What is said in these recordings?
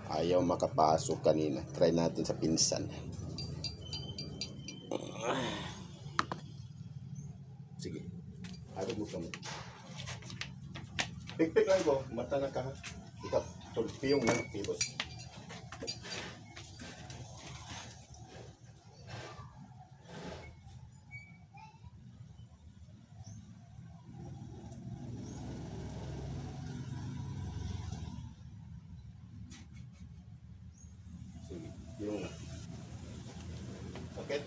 Ayaw makapasok kanina. Try natin sa pinsan. Sige. Harap mo kami. Pik-pik lang ko. Mata na ka. Ikaw. Tulpiyong lang. Pibos. Sige. Yung lang. Okay.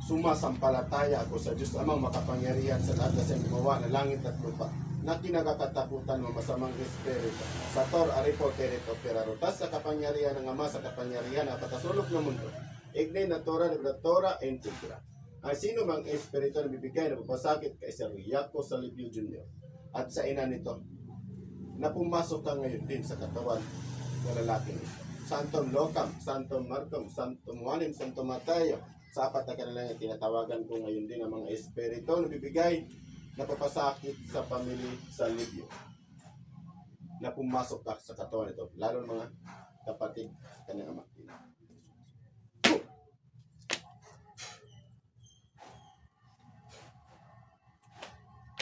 Sumasampalataya ako sa Diyos Amang makapangyarihan sa lahat sa gumawa ng langit at lupa na kinakatakutan ng masamang espiritu. Sa Tor Aripo Terito Perarotas sa kapangyarihan ng Ama sa kapangyarihan na patasulok ng mundo. Ignay na Tora na Tora Integra. Ang sino mang espiritu na bibigay na papasakit kay Sir Yako Salibio Jr. at sa ina nito na pumasok ka ngayon din sa katawan ng lalaking ito. Santom Locam, Santom Marcom, Santom Juanim, Santom Mateo. Sa apat na kanilang tinatawagan ko ngayon din ang mga espiritu na bibigay na papasakit sa pamilya sa Libyo na pumasok ka sa katawan nito, lalo ng mga kapatid kanyang ama.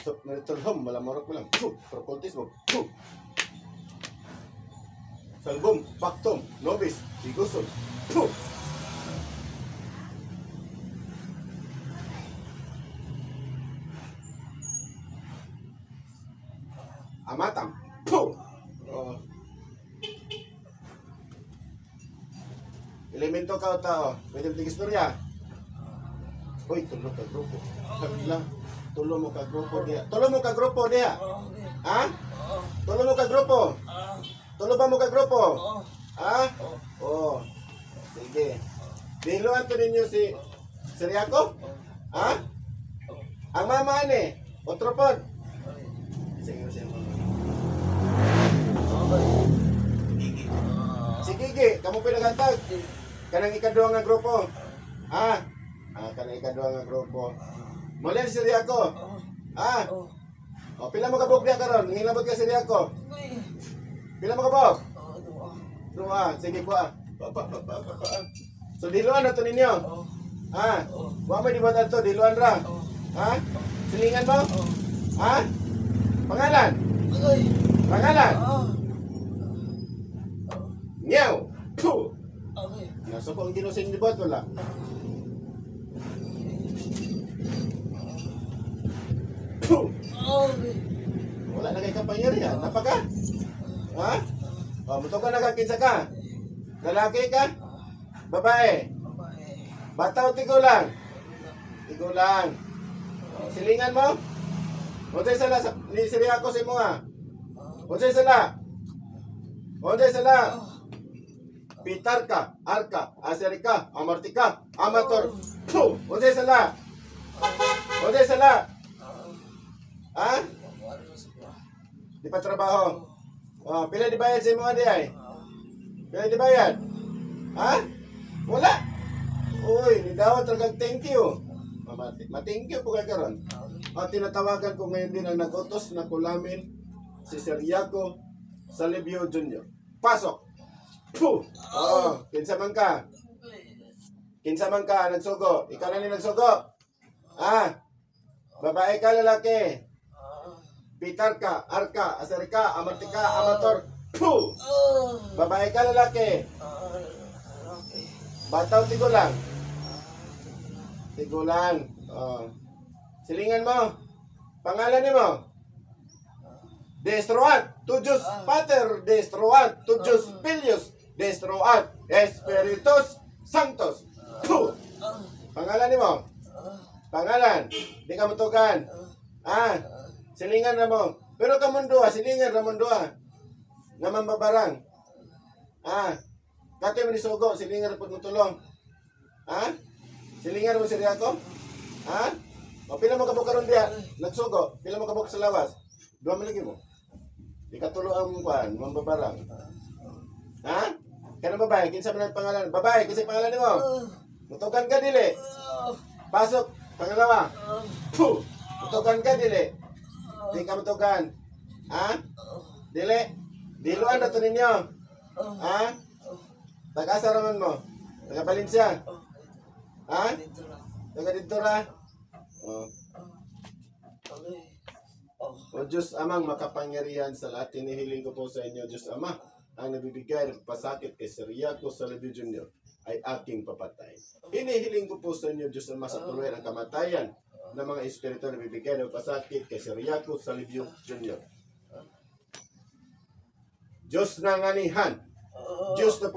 So, nalitulhom, malamorok mo lang. Propultis mo. Salbum, Pactum, Nobis, Bigusol. Amatam. Oh. Elemento ka o tao. Pwede mo tig-istorya. Uy, tulo ka grupo. Kabila. Tulo mo ka grupo diha. Tulo mo ka grupo diha. Ha? Tulo mo ka grupo. Tulo ba mo ka grupo? Ha? Oh. Sige. Diluan to ninyo si Siriaco? Ha? Ang mama ni. Otro pod. Sige, sige. Si Gigi, kamu pinagantag. Kanang ikaduha nga grupo. Ha? Kanang ikaduha nga grupo. Muli si Siriaco. Ha? O, pila mo kabog niya karon? Ngilabot ka Siriaco. Pila mo kabog? Dua. Sige, kuha. So, diluan na to ninyo. Ha? Huwag mo dibatan to, diluan ra. Ha? Silingan mo? Ha? Pangalan? Pangalan? Nyaw! Puh! Nasa po ang ginusin ni Bot, wala? Puh! Wala na kay kapangyarihan. Napaka? Ha? O, muto ka nakakinsa ka? Lalaki ka? Babae? Bata o tigulang? Tigulang. Silingan mo? Unsay sala ni Siriaco si mo ha? Unsay sala? Unsay sala? Pitarka, Arka, Aserika, Amartika, Amator. Puh! Unsay sala? Unsay sala? Ha? Di pa trabaho. Oh, pila di bayad sa mga di ay? Pila di bayad? Ha? Wala. Uy, nidawat talagang thank you. Ma-thank you po kay karon. At tinatawagan ko ngayon din ang nag-utos na kulamin si Sir Yako Salibio Jr. Pasok! Puh! Oo, kinsa man ka? Kinsa man ka, nagsugo? Ikaw na ni nagsugo? Ah? Babae ka, lalaki? Pitarka, Arka, Aserika, Amartika, Amator. Puh! Babae ka, lalaki? Bata o tigulang? Tigulang. Oh. Silingan mo. Pangalan ni mo? Destroad. Tujus Pater. Destroad. Tujus Filius. Destroad. Espiritus Sanctos. Puh! Pangalan ni mo? Pangalan. Di ka matukan. Ah. Silingan na mo. Pero kamundua. Silingan na mundua. Naman babarang. Ah. Kati mo ni Sogo. Silingan na po tulong. Ah. Silingan mo si Riaco? Ha? man diya, nagsugo, pila mo kabuk sa lawas. Dua man lagi mo. Di ka tulo ang kuan, mambabarang. Ha? Kaya babae, kinsa man ang pangalan? Babae, kinsa pangalan nimo? Mutukan ka dili. Pasok, pangalawa. Puh! Mutukan ka dili. Di ka mutukan. Ha? Dili. Diluan na to ninyo. Ha? Taga-asa raman mo? Taga Valencia? Ha? Taga dito ra? Oh. O Diyos Amang makapangyarihan sa lahat, hinihiling ko po sa inyo, Diyos Ama, ang nabibigay ng pasakit kay Sir Yaco Salibio Jr. ay aking papatay. Hinihiling ko po sa inyo, Diyos Ama, sa tuloy ang kamatayan ng mga espiritu na nabibigay ng pasakit kay Sir Yaco Salibio Jr. Diyos ng anihan, Diyos na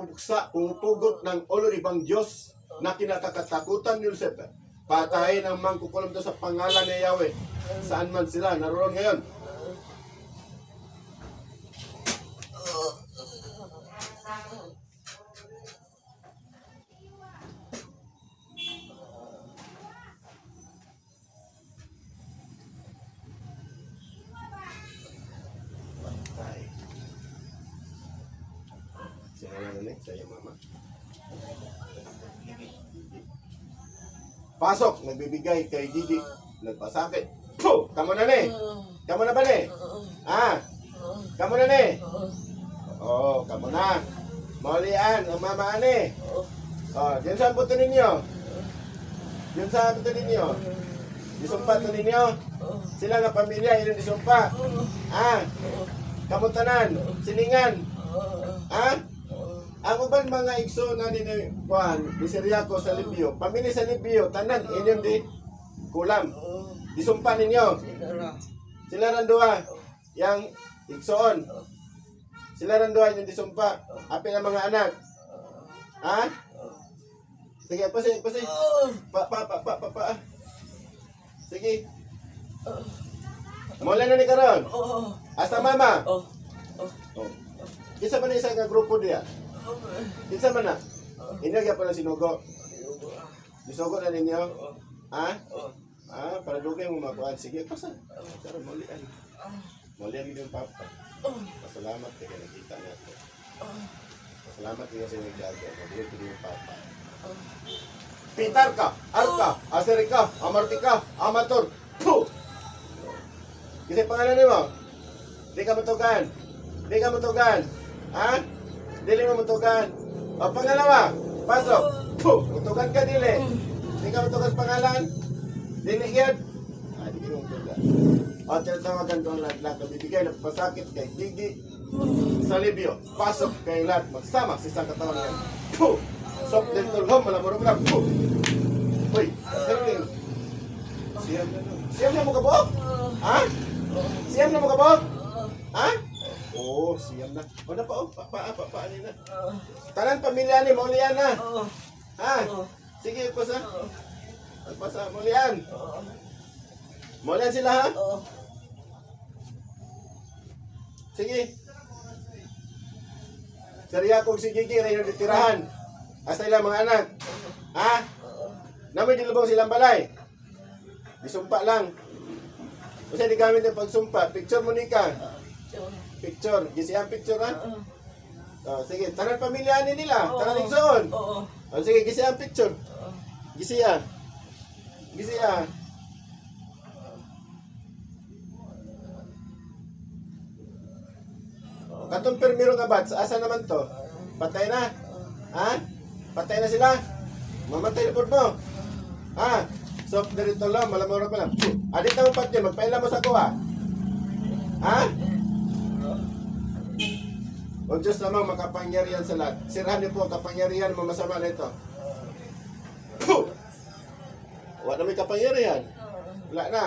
pumupugot ng ulo ibang Diyos na kinakatakutan ni Lucifer. Patayin ang mangkukulam to sa pangalan ni Yahweh. Saan man sila naroon ngayon. Patay. Sino na nanin? Saya mama. Pasok, nagbibigay kay Didi, nagpasakit. Puh! Kamu na ni? Kamu na ba ni? Ah? Kamu na ni? Oh, kamu na. Maulian, ang mama ani. Oh, diyan saan puto ninyo? Diyan saan puto ninyo? Disumpa to ninyo? Sila nga pamilya, ilang disumpa? Ah? Kamu tanan? Silingan? Ah? Ako ba mga igso na ni Juan, ni Sir Yaco Salibio, pamilya sa Libio, tanan, inyong di kulam. Disumpa ninyo. Sila randua, yang igsoon. Sila randua yung disumpa. Apil ang mga anak. Ha? Sige, pasi. Pa. Sige. Mula na ni karon. Hasta mama. Isa man isa nga grupo diya. Kinsa man na? Inagya pa na sinugo. Disugo na ninyo? Ha? Ah, para dugay mo makuan. Sige, pasa. Pero mulian. Mulian yung papa. Pasalamat kaya nakita natin. Pasalamat kaya sa nagdago. Mabuti yung papa. Pitar ka, Arka, Aserika, Amartika, Amator. Puh! Kasi pangalan mo? Di ka matugan. Di ka matugan. Ha? Dili mo matugan. O pangalawa, pasok. Puh! Matugan ka dili. Di ka matugan sa pangalan. Dili yan. Ah, di ka matugan. O tinatawagan ko ang lahat na bibigay ng pasakit kay Gigi Salibio. Pasok kay lahat. Magsama sa isang katawan yan. Puh! Sok dental home, malamurong na. Puh! Uy, helping. Siyam na mo kabok? Ha? Siyam na mo kabok? Ha? Oo, siyam na. O na pa, o. Paani na. Tanan pamilya ni Maulian na. Ha? Sige, pasa. Pasa, Maulian. Maulian sila, ha? Sige. Sariya kong si Gigi, rin yung ditirahan. Hasta ilang mga anak. Ha? Namin dilubong silang balay. Disumpa lang. Kasi di gamit yung pagsumpa. Picture mo ni ka. Picture. Gisi ang picture, ha? Oh, sige, tanan pamilya nila. Tanan igsoon. Oh, sige, gisi ang picture. Gisi ya. Gisi ya. Katong permiro nga bats, asa naman to? Patay na? Ha? Patay na sila? Mamatay na po mo? Ha? So, dito lang, malamura pa lang. Adit na mo pati, magpaila mo sa kuha. Ha? O Diyos namang makapangyarihan sa lahat. Sirahan niyo po ang kapangyarihan mo masama na ito. Puh! Wala na may kapangyarihan. Wala na.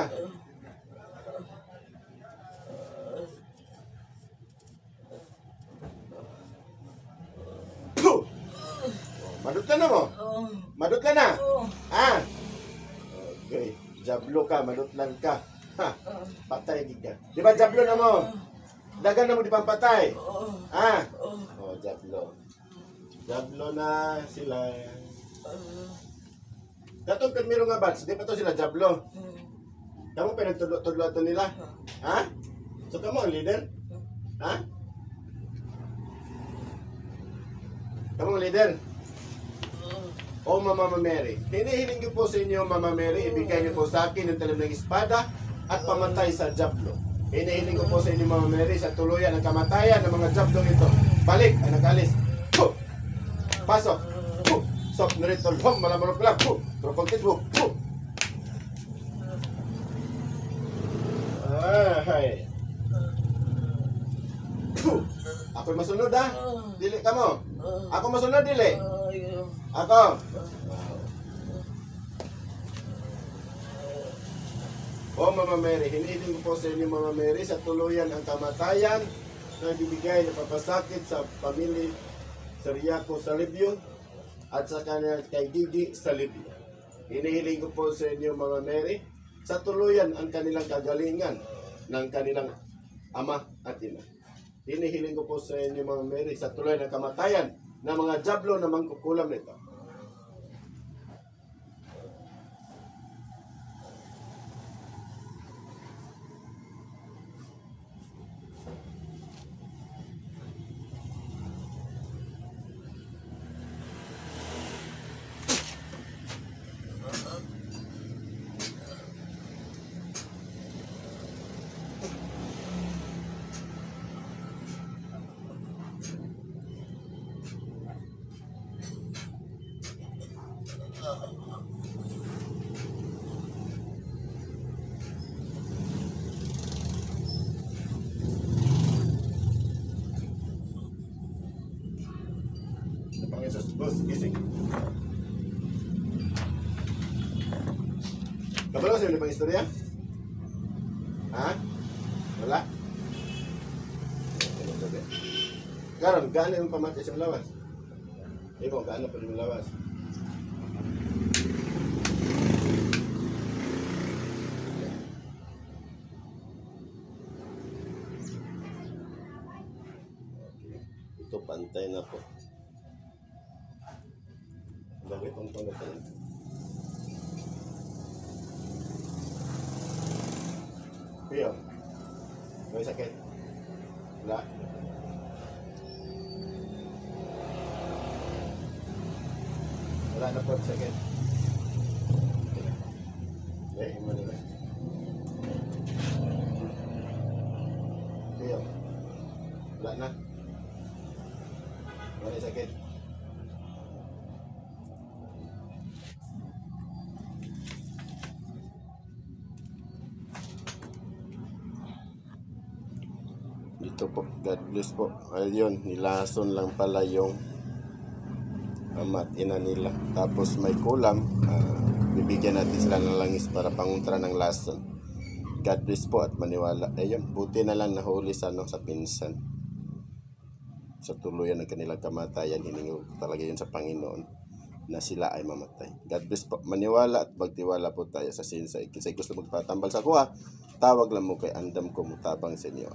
Puh! Madutlan na mo? Madutlan na? Ha? Okay. Jablo ka, madutlan ka. Ha? Patay ka. Di ba jablo na mo? Dagan na mo di pampatay. Ha? Oh, jablo. Jablo na sila. Katong permiro nga bats, di pa to sila jablo. Kamu pinagtudlo-tudlo ito nila. Ha? So, kamu ang leader? Ha? Kamu ang leader? O Mama Mary, hinihiling ko po sa inyo, Mama Mary, ibigay niyo po sa akin yung talim ng espada at pamatay sa Diablo. Hinihiling ko po sa inyo, Mama Mary, sa tuluyan ng kamatayan ng mga Diablo ito. Balik, anak alis. Puh! Pasok. Puh! Sok, naritol. Hom, malamarok lang. Puh! Propagtis mo. Puh! Ay. Puh! Ako'y masunod, ha? Dili ka mo. Ako masunod, dili. Ako. O Mama Mary, hinihiling ko po sa inyo, Mama Mary, sa tuluyan ang kamatayan na bibigay na papasakit sa pamilya sa Riaco sa Libyo at sa kanya kay Gigi sa Libyo. Hinihiling ko po sa inyo, Mama Mary, sa tuluyan ang kanilang kagalingan ng kanilang ama at ina. Hinihiling ko po sa inyo, Mama Mary, sa tuluyan ng kamatayan ng mga Diablo na mangkukulam nito. Panginoon, boss, gising. Kabalo sa'yo na pang istorya? Ha? Wala? Karon, gaano yung pamatis yung lawas? Ikaw, gaano pa yung lawas? Ito, pantay na po. Bakit itong tunod pa rin? Pio, may sakit? Wala? Wala na po sakit? Okay, himo nila. Pio, wala na? Wala sakit? Ito po, God bless po. Ayun, nilason lang pala yung ama at ina nila. Tapos may kulam, bibigyan natin sila ng langis para panguntra ng lason. God bless po at maniwala. Ayun, buti na lang nahuli sa, sa pinsan. Sa tuluyan ng kanilang kamatayan, hiningi talaga yun sa Panginoon na sila ay mamatay. God bless po. Maniwala at magtiwala po tayo sa sinsay. Kasi gusto magpatambal sa kuha, tawag lang mo kay Andam ko mutabang sa inyo.